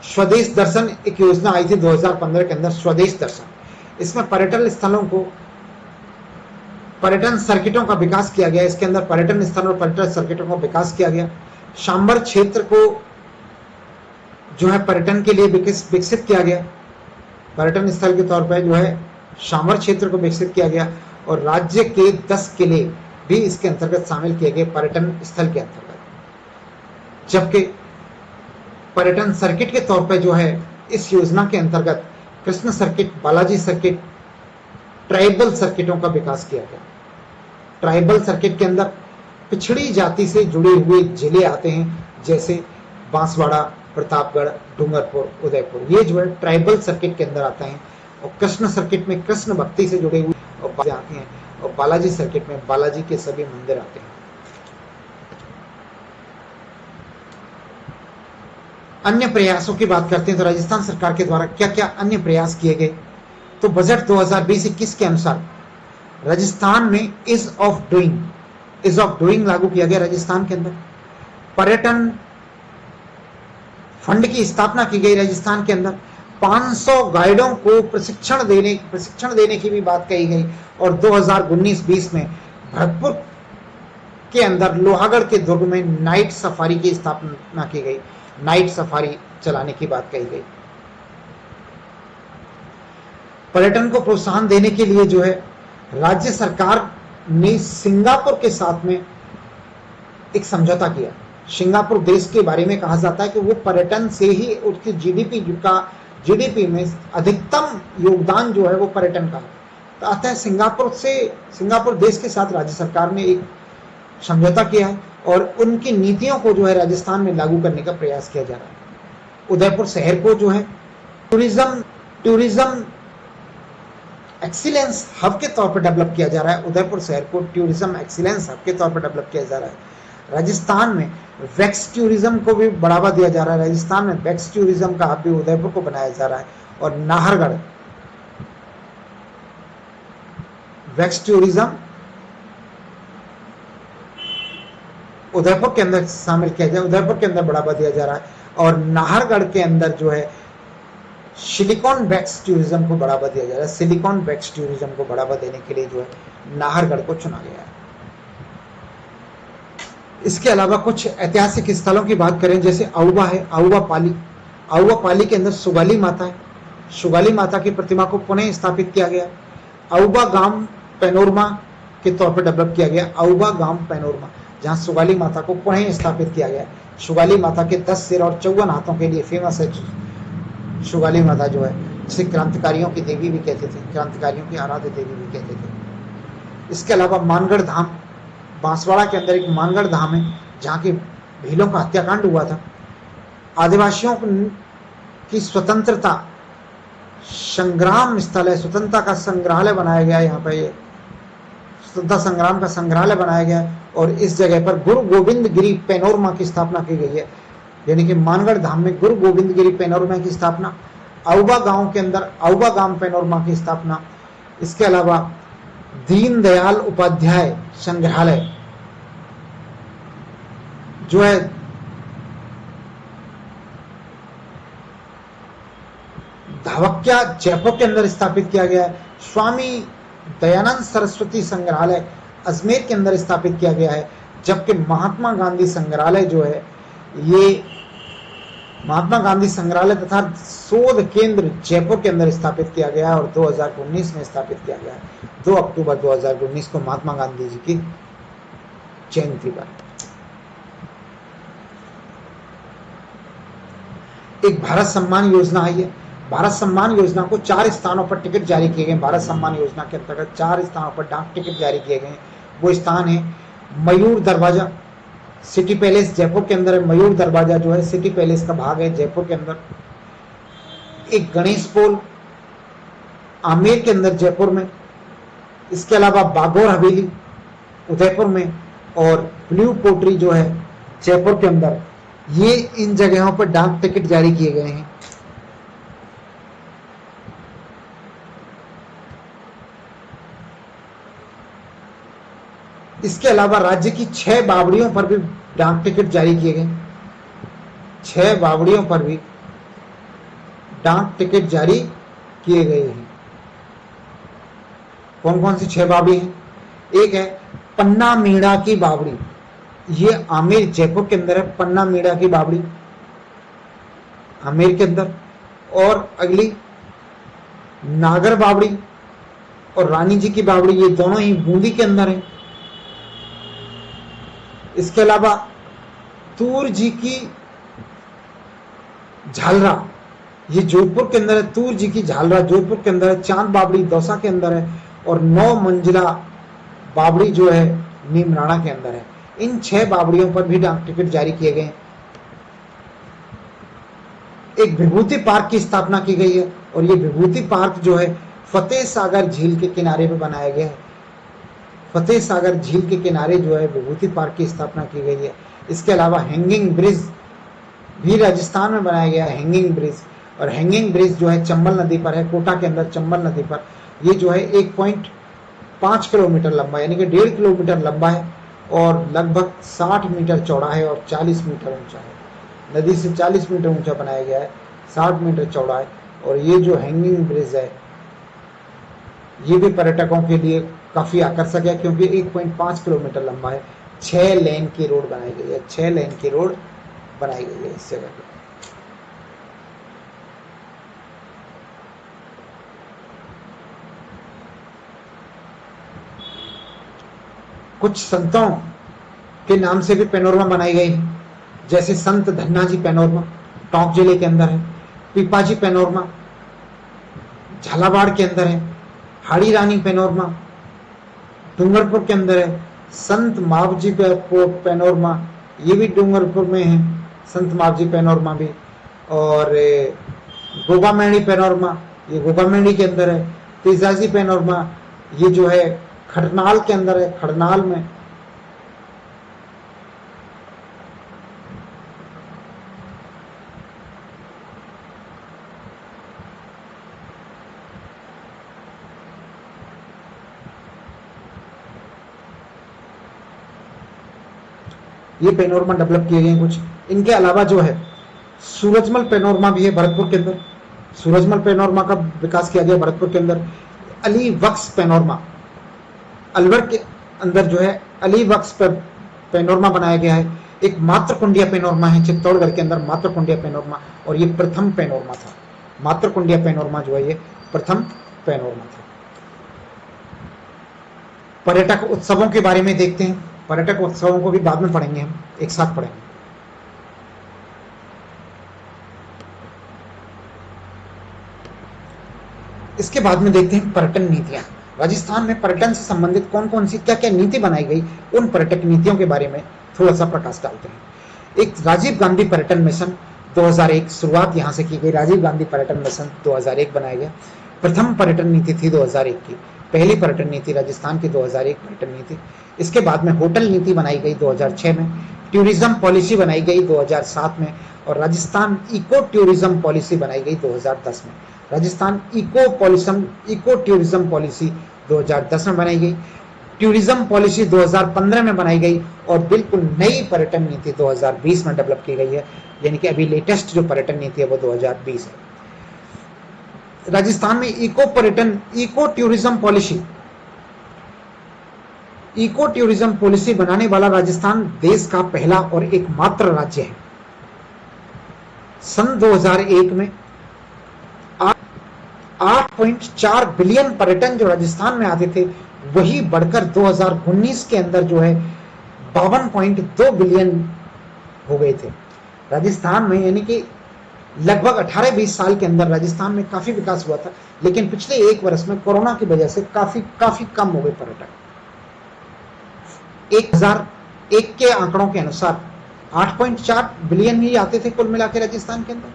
स्वदेश दर्शन एक योजना आई थी 2015 के अंदर, स्वदेश दर्शन। इसमें पर्यटन स्थलों को, पर्यटन सर्किटों का विकास किया गया। इसके अंदर पर्यटन स्थल और पर्यटन सर्किटों का विकास किया गया। सांबर क्षेत्र को जो है पर्यटन के लिए विकसित किया गया। पर्यटन स्थल के तौर पर जो है सांबर क्षेत्र को विकसित किया गया और राज्य के 10 किले भी इसके अंतर्गत शामिल किए गए पर्यटन स्थल के अंतर्गत। जबकि पर्यटन सर्किट के तौर पर जो है इस योजना के अंतर्गत Krishna circuit, Balaji circuit, tribal सर्किटों का विकास किया गया। ट्राइबल सर्किट के अंदर पिछड़ी जाति से जुड़े हुए जिले आते हैं, जैसे बांसवाड़ा, प्रतापगढ़, डूंगरपुर, उदयपुर। ये जो है ट्राइबल सर्किट के अंदर आते हैं। और कृष्ण सर्किट में कृष्ण भक्ति से जुड़े हुए और आते हैं, और बालाजी सर्किट में बालाजी के सभी मंदिर आते हैं। अन्य प्रयासों की बात करते हैं तो राजस्थान सरकार के द्वारा क्या क्या अन्य प्रयास किए गए। तो बजट 2020-21 के अनुसार राजस्थान में इज ऑफ डूइंग लागू किया गया। राजस्थान के अंदर पर्यटन फंड की स्थापना की गई। राजस्थान के अंदर 500 गाइडों को प्रशिक्षण देने की भी बात कही गई। और 2019-20 में भरतपुर के अंदर लोहागढ़ के दुर्ग में नाइट सफारी की स्थापना की गई। नाइट सफारी चलाने की बात कही गई। पर्यटन को प्रोत्साहन देने के लिए जो है राज्य सरकार ने सिंगापुर के साथ में एक समझौता किया। सिंगापुर देश के बारे में कहा जाता है कि वो पर्यटन से ही उसकी जीडीपी में अधिकतम योगदान जो है वो पर्यटन का तो आता है। सिंगापुर देश के साथ राज्य सरकार ने एक समझौता किया है और उनकी नीतियों को जो है राजस्थान में लागू करने का प्रयास किया जा रहा है। उदयपुर शहर को जो है टूरिज्म एक्सीलेंस हब के तौर पर डेवलप किया जा रहा है। उदयपुर शहर को टूरिज्म एक्सीलेंस हब के तौर पर डेवलप किया जा रहा है। राजस्थान में वैक्स टूरिज्म को भी बढ़ावा दिया जा रहा है। राजस्थान में वैक्स टूरिज्म का हब भी उदयपुर को बनाया जा रहा है। और नाहरगढ़ वैक्स टूरिज्म उदयपुर के अंदर शामिल किया जाए, उदयपुर के अंदर बढ़ावा दिया जा रहा है। और नाहरगढ़ के अंदर जो है सिलिकॉन वैक्स टूरिज्म को बढ़ावा दिया जा रहा है। सिलिकॉन वैक्स टूरिज्म को बढ़ावा देने के लिए जो है नाहरगढ़ को चुना गया है। इसके अलावा कुछ ऐतिहासिक स्थलों की बात करें, जैसे अउवा है, अउवा पाली। अउवा पाली के अंदर सुगाली माता है। सुगाली माता की प्रतिमा को पुनः स्थापित किया गया। अउवा गांव पैनोरमा के तौर पर डेवलप किया गया। अउवा गांव पैनोरमा, जहां सुगाली माता को पुनः स्थापित किया गया। सुगाली माता के 10 सिर और 54 हाथों के लिए फेमस है सुगाली माता, जो है जिसे क्रांतिकारियों की देवी भी कहते थे, क्रांतिकारियों की आराध्य देवी भी कहते थे। इसके अलावा मानगढ़ धाम, बांसवाड़ा के अंदर एक मानगढ़ धाम है, जहाँ की भीलों का हत्याकांड हुआ था। आदिवासियों की स्वतंत्रता संग्राम स्थल है, स्वतंत्रता का संग्रहालय बनाया गया है। यहाँ पे ये स्वतंत्रता संग्राम का संग्रहालय बनाया गया है, और इस जगह पर गुरु गोविंद गिरी पैनोरमा की स्थापना की गई है। यानी कि मानगढ़ धाम में गुरु गोविंद गिरी पैनोरमा की स्थापना, अउवा गांव के अंदर अउवा गांव पैनोरमा की स्थापना। इसके अलावा दीनदयाल उपाध्याय संग्रहालय जो है धावक्या जयपुर के अंदर स्थापित किया गया है। स्वामी दयानंद सरस्वती संग्रहालय अजमेर के अंदर स्थापित किया गया है। जबकि महात्मा गांधी संग्रहालय जो है, ये महात्मा गांधी संग्रहालय तथा शोध केंद्र जयपुर के अंदर स्थापित किया गया है और 2019 में स्थापित किया गया है। 2 अक्टूबर 2019 को महात्मा गांधी जी की जयंती पर। एक भारत सम्मान योजना आई है। भारत सम्मान योजना को 4 स्थानों पर टिकट जारी किए गए। भारत सम्मान योजना के अंतर्गत 4 स्थानों पर डाक टिकट जारी किए गए। वो स्थान है मयूर दरवाजा, सिटी पैलेस जयपुर के अंदर है। मयूर दरवाजा जो है सिटी पैलेस का भाग है जयपुर के अंदर। एक गणेश पोल आमेर के अंदर जयपुर में। इसके अलावा बागोर हवेली उदयपुर में, और ब्लू पोट्री जो है जयपुर के अंदर। ये इन जगहों पर डाक टिकट जारी किए गए हैं। इसके अलावा राज्य की 6 बावड़ियों पर भी डाक टिकट जारी किए गए। 6 बावड़ियों पर भी डाक टिकट जारी किए गए हैं। कौन कौन सी 6 बावड़ी हैं? एक है पन्ना मीणा की बावड़ी, ये आमेर जयपुर के अंदर है। पन्ना मीणा की बावड़ी आमेर के अंदर। और अगली नागर बावड़ी और रानी जी की बावड़ी, ये दोनों ही बूंदी के अंदर है। इसके अलावा तूर जी की झालरा, ये जोधपुर के अंदर है। तूर जी की झालरा जोधपुर के अंदर है। चांद बावड़ी दौसा के अंदर है। और 9 मंजिला बावड़ी जो है नीमराणा के अंदर है। इन 6 बावड़ियों पर भी डाक टिकट जारी किए गए। एक विभूति पार्क की स्थापना की गई है, और ये विभूति पार्क जो है फतेह सागर झील के किनारे पे बनाया गया है। फतेह सागर झील के किनारे जो है विभूति पार्क की स्थापना की गई है। इसके अलावा हैंगिंग ब्रिज भी राजस्थान में बनाया गया है। हैंगिंग ब्रिज, और हैंगिंग ब्रिज जो है चंबल नदी पर है, कोटा के अंदर चंबल नदी पर। ये जो है 1.5 किलोमीटर लंबा, यानी कि 1.5 किलोमीटर लंबा है, और लगभग 60 मीटर चौड़ा है और 40 मीटर ऊंचा है। नदी से 40 मीटर ऊंचा बनाया गया है, 60 मीटर चौड़ा है। और ये जो हैंगिंग ब्रिज है, ये भी पर्यटकों के लिए काफी आकर्षक है, क्योंकि 1.5 किलोमीटर लंबा है। 6 लेन की रोड बनाई गई है। 6 लेन की रोड बनाई गई है इस जगह पर। कुछ संतों के नाम से भी पैनोरमा बनाई गई है, जैसे संत धन्ना जी पैनोरमा टोंक जिले के अंदर है। पीपाजी पैनोरमा झालावाड़ के अंदर है। हाड़ी रानी पैनोरमा डूंगरपुर के अंदर है। संत मावजी पैनोरमा, ये भी डूंगरपुर में है, संत मावजी पैनोरमा भी। और गोगामेड़ी पैनोरमा, ये गोगामेड़ी के अंदर है। तेजाजी पैनोरमा, ये जो है खड़नाल के अंदर है, खड़नाल में। ये पैनोरमा डेवलप किए गए कुछ। इनके अलावा जो है सूरजमल पैनोरमा भी है भरतपुर के अंदर। सूरजमल पैनोरमा का विकास किया गया भरतपुर के अंदर। अली वक्स पैनोरमा अलवर के अंदर जो है अली वक्स पैनोरमा बनाया गया है। एक मातृकुंडिया पैनोरमा है चित्तौड़गढ़ के अंदर, मातृकुंडिया पैनोरमा, और ये प्रथम पैनोरमा था। मातृकुंडिया पैनोरमा जो है ये प्रथम पैनोरमा था। पर्यटक उत्सवों के बारे में देखते हैं। पर्यटक उत्सवों को भी बाद में पढ़ेंगे, हम एक साथ पढ़ेंगे। इसके बाद में देखते हैं पर्यटन नीतियां। राजस्थान में पर्यटन से संबंधित कौन कौन सी क्या क्या नीति बनाई गई, उन पर्यटक नीतियों के बारे में थोड़ा सा प्रकाश डालते हैं। एक राजीव गांधी पर्यटन मिशन 2001, शुरुआत यहां से की गई। राजीव गांधी पर्यटन मिशन 2001 बनाया गया। प्रथम पर्यटन नीति थी 2001 की, पहली पर्यटन नीति राजस्थान की 2001 पर्यटन नीति। इसके बाद में होटल नीति बनाई गई 2006 में, टूरिज्म पॉलिसी बनाई गई 2007 में, और राजस्थान इको टूरिज्म पॉलिसी बनाई गई 2010 में। राजस्थान इको टूरिज्म पॉलिसी 2010 में बनाई गई। टूरिज्म पॉलिसी 2015 में बनाई गई, और बिल्कुल नई पर्यटन नीति 2020 में डेवलप की गई है, यानी कि अभी लेटेस्ट जो पर्यटन नीति है वो 2020 है। राजस्थान में इको टूरिज्म पॉलिसी बनाने वाला राजस्थान देश का पहला और एकमात्र राज्य है। सन 2001 में 8.4 बिलियन पर्यटन जो राजस्थान में आते थे, वही बढ़कर 2019 के अंदर जो है 52.2 बिलियन हो गए थे राजस्थान में। यानी कि लगभग 18-20 साल के अंदर राजस्थान में काफी विकास हुआ था, लेकिन पिछले एक वर्ष में कोरोना की वजह से काफी कम हो गए पर्यटक। 2001 के आंकड़ों के अनुसार 8.4 बिलियन ही आते थे कुल मिला के राजस्थान के अंदर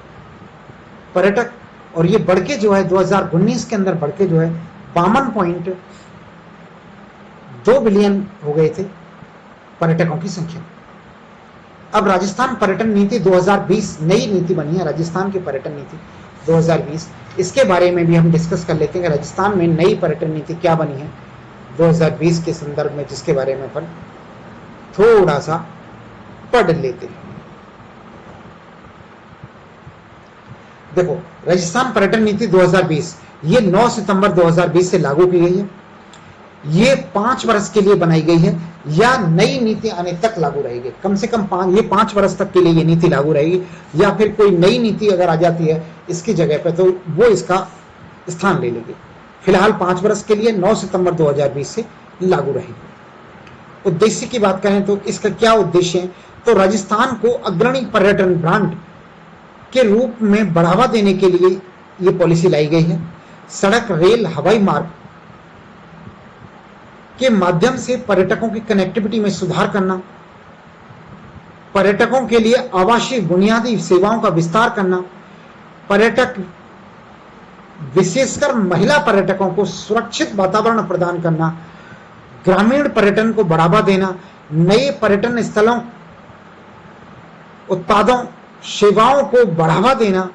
पर्यटक, और ये बढ़ के जो है 2019 के अंदर बढ़ के जो है 52.2 बिलियन हो गए थे पर्यटकों की संख्या। अब राजस्थान पर्यटन नीति 2020 नई नीति बनी है, राजस्थान की पर्यटन नीति 2020, इसके बारे में भी हम डिस्कस कर लेते हैं। राजस्थान में नई पर्यटन नीति क्या बनी है 2020 के संदर्भ में, जिसके बारे में अपन थोड़ा सा पढ़ लेते हैं। देखो, राजस्थान पर्यटन नीति 2020 ये 9 सितंबर 2020 से लागू की गई है। ये 5 वर्ष के लिए बनाई गई है, या नई नीति आने तक लागू रहेगी। कम से कम 5 वर्ष तक के लिए ये नीति लागू रहेगी, या फिर कोई नई नीति अगर आ जाती है इसकी जगह पे तो वो इसका स्थान ले लेगी। फिलहाल 5 वर्ष के लिए 9 सितंबर 2020 से लागू रहेगी। उद्देश्य की बात करें तो इसका क्या उद्देश्य है, तो राजस्थान को अग्रणी पर्यटन ब्रांड के रूप में बढ़ावा देने के लिए ये पॉलिसी लाई गई है। सड़क, रेल, हवाई मार्ग के माध्यम से पर्यटकों की कनेक्टिविटी में सुधार करना, पर्यटकों के लिए आवासीय बुनियादी सेवाओं का विस्तार करना, पर्यटक विशेषकर महिला पर्यटकों को सुरक्षित वातावरण प्रदान करना, ग्रामीण पर्यटन को बढ़ावा देना, नए पर्यटन स्थलों, उत्पादों, सेवाओं को बढ़ावा देना,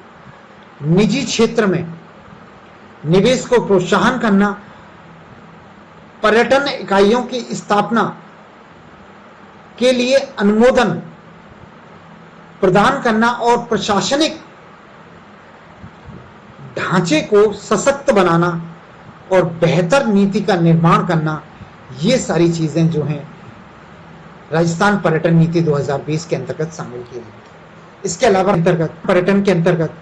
निजी क्षेत्र में निवेश को प्रोत्साहन करना, पर्यटन इकाइयों की स्थापना के लिए अनुमोदन प्रदान करना, और प्रशासनिक ढांचे को सशक्त बनाना और बेहतर नीति का निर्माण करना, ये सारी चीजें जो हैं राजस्थान पर्यटन नीति 2020 के अंतर्गत शामिल की गई। इसके अलावा पर्यटन के अंतर्गत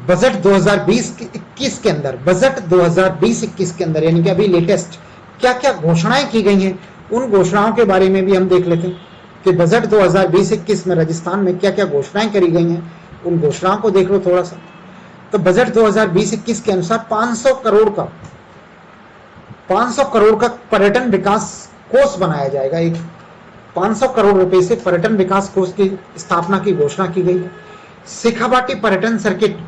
बजट 2020-21 के अंदर, बजट 2020-21 के अंदर यानी कि अभी लेटेस्ट क्या क्या घोषणाएं की गई हैं, उन घोषणाओं के बारे में भी हम देख लेते हैं कि बजट 2020-21 में राजस्थान में क्या क्या घोषणाएं करी गई हैं। उन घोषणाओं को देख लो थोड़ा सा। तो बजट 2020-21 के अनुसार 500 करोड़ का पर्यटन विकास कोष बनाया जाएगा। एक 500 करोड़ रुपए से पर्यटन विकास कोष की स्थापना की घोषणा की गई है। शेखावाटी पर्यटन सर्किट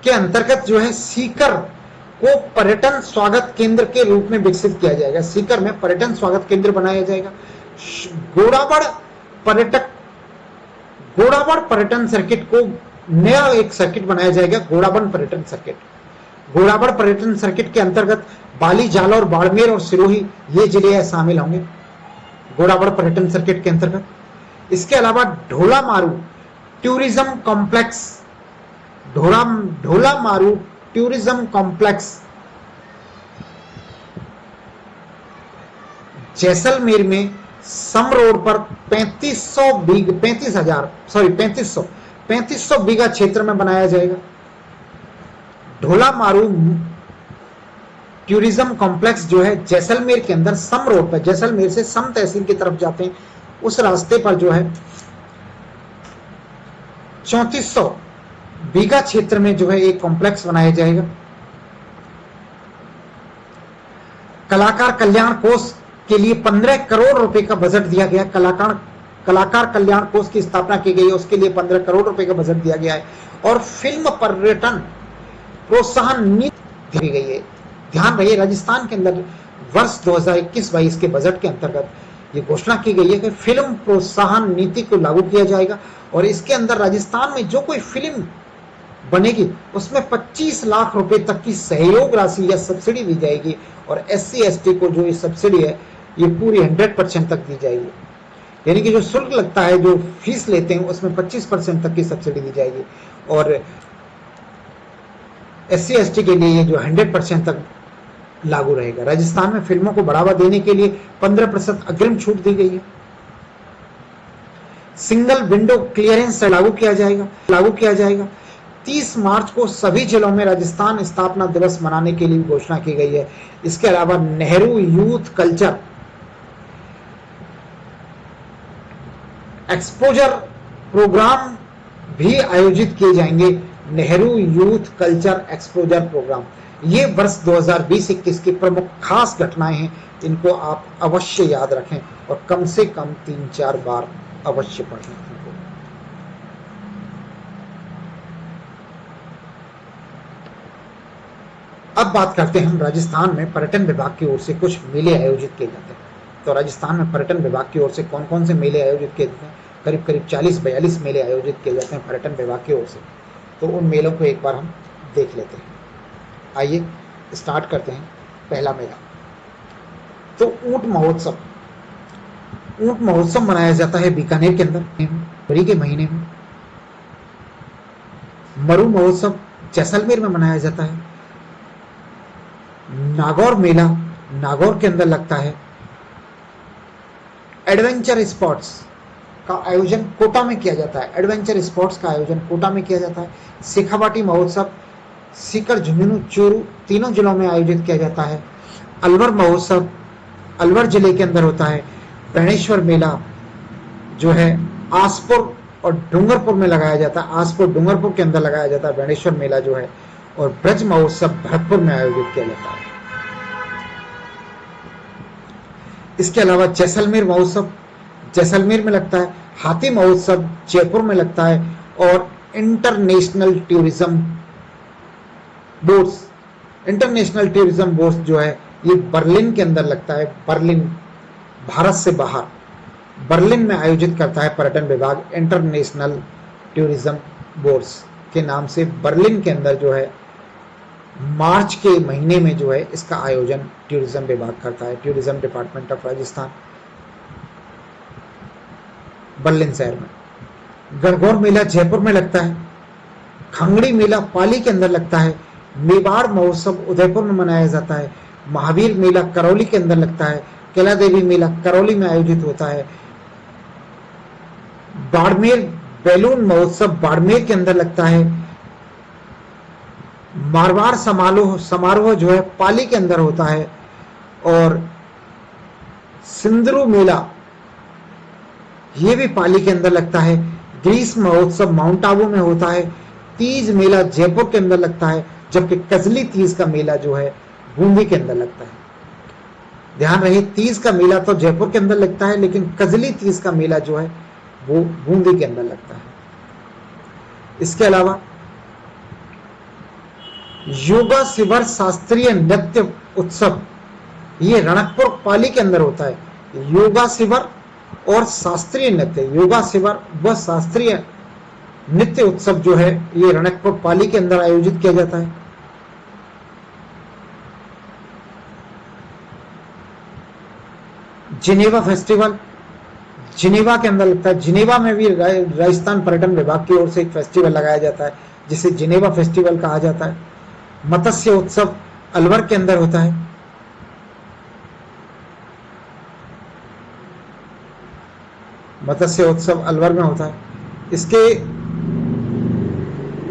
के अंतर्गत जो है सीकर को पर्यटन स्वागत केंद्र के रूप में विकसित किया जाएगा। सीकर में पर्यटन स्वागत केंद्र बनाया जाएगा। घोड़ावड़ पर्यटन सर्किट को नया एक सर्किट बनाया जाएगा, घोड़ावड़ पर्यटन सर्किट। घोड़ावड़ पर्यटन सर्किट के अंतर्गत बाली, जालौर, बाड़मेर और सिरोही ये जिले शामिल होंगे घोड़ावड़ पर्यटन सर्किट के अंतर्गत। इसके अलावा ढोला मारू tourism complex tourism complex Jaisalmer में सम रोड पर 3500 बीघा क्षेत्र में बनाया जाएगा। ढोला मारू टूरिज्म कॉम्प्लेक्स जो है जैसलमेर के अंदर सम रोड पर, जैसलमेर से सम तहसील की तरफ जाते हैं उस रास्ते पर जो है 3400 बीघा क्षेत्र में जो है एक कॉम्प्लेक्स बनाया जाएगा। कलाकार कल्याण कोष के लिए 15 करोड़ रुपए का बजट दिया गया। कलाकार कल्याण कोष की स्थापना की गई है, उसके लिए 15 करोड़ रुपए का बजट दिया गया है। और फिल्म पर्यटन प्रोत्साहन नीति दी गई है। ध्यान रहे, राजस्थान के अंदर वर्ष 2021-22 के बजट के अंतर्गत ये घोषणा की गई है कि फिल्म प्रोत्साहन नीति को लागू किया जाएगा और इसके अंदर राजस्थान में जो कोई फिल्म बनेगी उसमें 25 लाख रुपए तक की सहयोग राशि या सब्सिडी दी जाएगी और SC/ST को जो ये सब्सिडी है ये पूरी 100% तक दी जाएगी। यानी कि जो शुल्क लगता है, जो फीस लेते हैं, उसमें 25% तक की सब्सिडी दी जाएगी और SC/ST के लिए ये जो 100% तक लागू रहेगा। राजस्थान में फिल्मों को बढ़ावा देने के लिए 15% अग्रिम छूट दी गई है। सिंगल विंडो क्लियरेंस लागू किया जाएगा। 30 मार्च को सभी जिलों में राजस्थान स्थापना दिवस मनाने के लिए घोषणा की गई है। इसके अलावा Nehru youth culture exposure programme भी आयोजित किए जाएंगे। Nehru youth culture exposure programme ये वर्ष 2020-21 की प्रमुख खास घटनाएं हैं, इनको आप अवश्य याद रखें और कम से कम 3-4 बार अवश्य पढ़ें। अब बात करते हैं हम राजस्थान में पर्यटन विभाग की ओर से कुछ मेले आयोजित किए जाते हैं। तो राजस्थान में पर्यटन विभाग की ओर से कौन कौन से मेले आयोजित किए जाते हैं? करीब 40-42 मेले आयोजित किए जाते हैं पर्यटन विभाग की ओर से। तो उन मेलों को एक बार हम देख लेते हैं। आइए स्टार्ट करते हैं। पहला मेला तो ऊंट महोत्सव मनाया जाता है बीकानेर के अंदर फरवरी के महीने में। मरु महोत्सव जैसलमेर में मनाया जाता है। नागौर मेला नागौर के अंदर लगता है। एडवेंचर स्पोर्ट्स का आयोजन कोटा में किया जाता है। शेखावाटी महोत्सव सीकर, झुंझुनू, चूरू तीनों जिलों में आयोजित किया जाता है। अलवर महोत्सव अलवर जिले के अंदर होता है। बेणेश्वर मेला जो है आसपुर और डूंगरपुर में लगाया जाता है। आसपुर डूंगरपुर के अंदर लगाया जाता है बेणेश्वर मेला जो है। और ब्रज महोत्सव भरतपुर में आयोजित किया जाता है। इसके अलावा जैसलमेर महोत्सव जैसलमेर में लगता है। हाथी महोत्सव जयपुर में लगता है। और इंटरनेशनल टूरिज्म बोर्ड्स जो है ये बर्लिन के अंदर लगता है। बर्लिन भारत से बाहर बर्लिन में आयोजित करता है पर्यटन विभाग। इंटरनेशनल टूरिज्म बोर्ड्स के नाम से बर्लिन के अंदर जो है मार्च के महीने में जो है इसका आयोजन टूरिज्म विभाग करता है। Tourism department of Rajasthan Berlin शहर में। गणगौर मेला जयपुर में लगता है। खंगड़ी मेला पाली के अंदर लगता है। मेवाड़ महोत्सव उदयपुर में मनाया जाता है। महावीर मेला करौली के अंदर लगता है। कैला देवी मेला करौली में आयोजित होता है। बाड़मेर बैलून महोत्सव बाड़मेर के अंदर लगता है। मारवाड़ समारोह जो है पाली के अंदर होता है। और सिंदरू मेला ये भी पाली के अंदर लगता है। ग्रीष्म महोत्सव माउंट आबू में होता है। तीज मेला जयपुर के अंदर लगता है, जबकि कजली तीज का मेला जो है बूंदी के अंदर लगता है। ध्यान रहे, तीज का मेला तो जयपुर के अंदर लगता है, लेकिन कजली तीज का मेला जो है वो बूंदी के अंदर लगता है। इसके अलावा योगा शिवर शास्त्रीय नृत्य उत्सव ये रणकपुर पाली के अंदर होता है। योगा शिवर और शास्त्रीय नृत्य, योगा शिवर व शास्त्रीय नृत्य उत्सव जो है ये रणकपुर पाली के अंदर आयोजित किया जाता है। जिनेवा फेस्टिवल जिनेवा के अंदर लगता है। जिनेवा में भी राजस्थान पर्यटन विभाग की ओर से एक फेस्टिवल लगाया जाता है जिसे जिनेवा फेस्टिवल कहा जाता है। मत्स्य उत्सव अलवर के अंदर होता है। मत्स्य उत्सव अलवर में होता है। इसके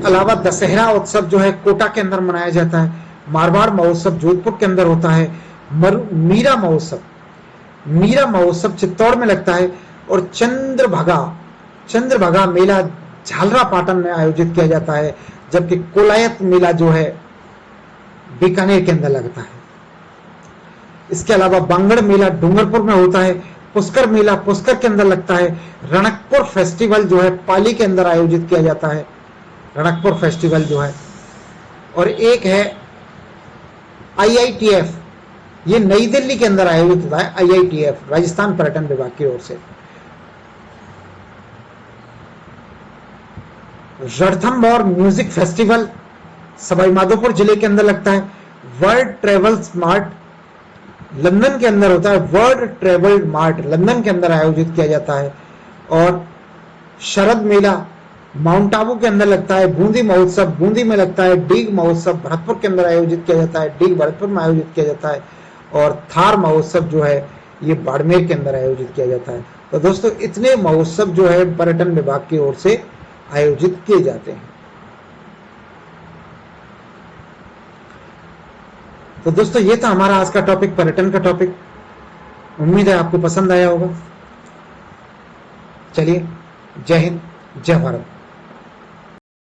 अलावा दशहरा उत्सव जो है कोटा के अंदर मनाया जाता है। मारवाड़ महोत्सव जोधपुर के अंदर होता है। मीरा महोत्सव चित्तौड़ में लगता है। और चंद्रभागा मेला झालरा पाटन में आयोजित किया जाता है, जबकि कोलायत मेला जो है बीकानेर के अंदर लगता है। इसके अलावा बांगड़ मेला डूंगरपुर में होता है। पुष्कर मेला पुष्कर के अंदर लगता है। रणकपुर फेस्टिवल जो है पाली के अंदर आयोजित किया जाता है, रणकपुर फेस्टिवल जो है। और एक है IITF, ये नई दिल्ली के अंदर आयोजित होता है। IITF राजस्थान पर्यटन विभाग की ओर से। रणथंभौर म्यूजिक फेस्टिवल सवाईमाधोपुर जिले के अंदर लगता है। वर्ल्ड ट्रेवल मार्ट लंदन के अंदर होता है। वर्ल्ड ट्रेवल मार्ट लंदन के अंदर आयोजित किया जाता है। और शरद मेला माउंट आबू के अंदर लगता है। बूंदी महोत्सव बूंदी में लगता है। डीग महोत्सव भरतपुर के अंदर आयोजित किया जाता है, डीग भरतपुर में आयोजित किया जाता है। और थार महोत्सव जो है ये बाड़मेर के अंदर आयोजित किया जाता है। तो दोस्तों इतने महोत्सव जो है पर्यटन विभाग की ओर से आयोजित किए जाते हैं। तो दोस्तों ये था हमारा आज का टॉपिक, पर्यटन का टॉपिक। उम्मीद है आपको पसंद आया होगा। चलिए, जय हिंद, जय भारत।